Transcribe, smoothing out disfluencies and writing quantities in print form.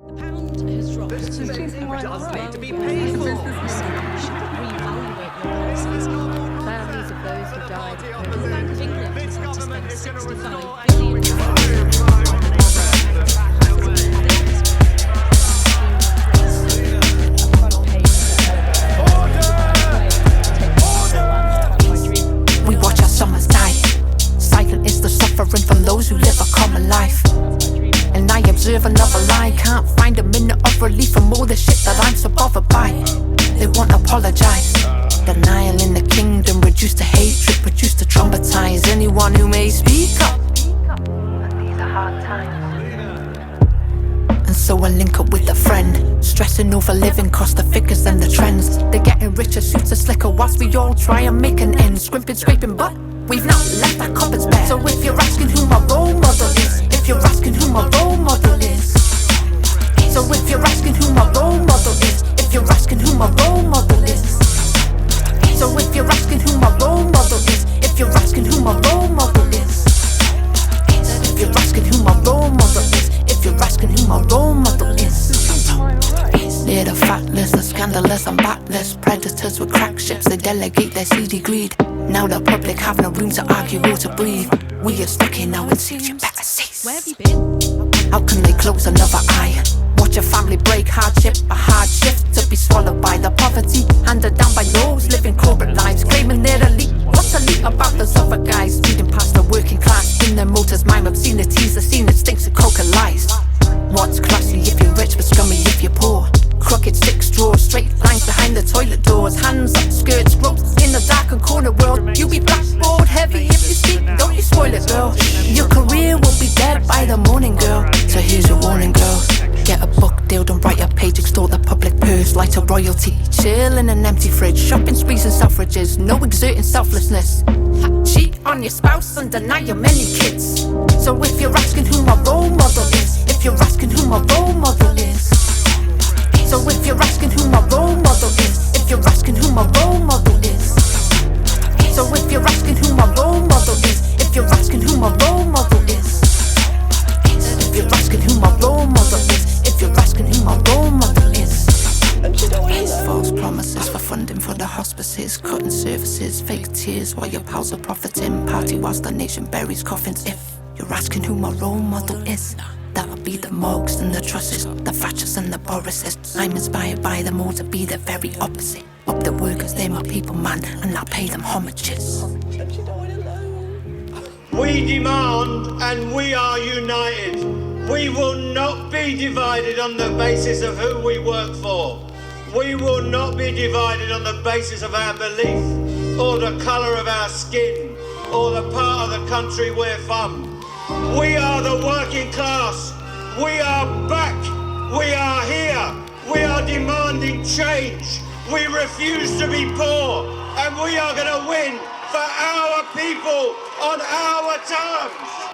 The pound has dropped. This So does need to be paid for. You should reevaluate your policies. Families of those who died. The Bank of England has had to spend £65 billion. We watch our summers die. Silent is the suffering from those who live a common life. And I observe another lie. Can't find a minute of relief from all the shit that I'm so bothered by. They won't apologize. Denial in the kingdom reduced to hatred, produced to traumatize anyone who may speak up. These are hard times. And so I link up with a friend, stressing over living cost, the figures and the trends. They're getting richer, suits are slicker, whilst we all try and make an end. Scrimping, scraping, but we've not left our cupboards bare. So if you're asking who my role model is, if you're asking who my role model is, so if you're asking who my role model is, if you're asking who my role model is, so if you're asking who my role model is, if you're asking who my role model is, if you're asking who my role model is, if you're asking who my role model is. They're the fatless, the scandalous and backless predators with crack ships, they delegate their seedy greed. Now the public have no room to argue or to breathe. We are stuck in our seats, you better cease. Where have you been? How can they close another eye? Watch a family break, hardship, a hard shift to be swallowed by the poverty handed down by those living corporate lives, claiming they're elite. What's elite about those other guys speeding past the working class in their motors? Mime obscenities, the scene that stinks of coke and lies. What's classy if you're rich but scummy if you're poor? Crooked stick straws, straight lines behind the toilet doors, hands up skirts, groped in the dark and corner world. You be blackboard heavy if you speak, don't you spoil it, girl. Your career will be dead by the morning, girl. So here's your warning, girl. Get a book deal, don't write a page, extort the public purse like a royalty. Chill in an empty fridge, shopping sprees and suffrages, no exerting selflessness. Cheat on your spouse and deny your many kids. So if you're asking who my role model is, if you're asking who my role model is, so if you're asking who my role model is, if you're asking who my role model is, so if you're asking who my role model is, if you're asking who my role model is, if you're asking who my role model is, if you're asking who my role model is. False promises for funding for the hospices, cutting services, fake tears while your pals are profiting, party whilst the nation buries coffins. If you're asking who my role model is, that'll be the Mugs and the Trusses, the Thatchers and the Borises. I'm inspired by them all to be the very opposite. Up the workers, they're my people, man, and I pay them homages. We demand and we are united. We will not be divided on the basis of who we work for. We will not be divided on the basis of our belief, or the colour of our skin, or the part of the country we're from. We are the working class. We are back. We are here. We are demanding change. We refuse to be poor. And we are going to win for our people on our terms.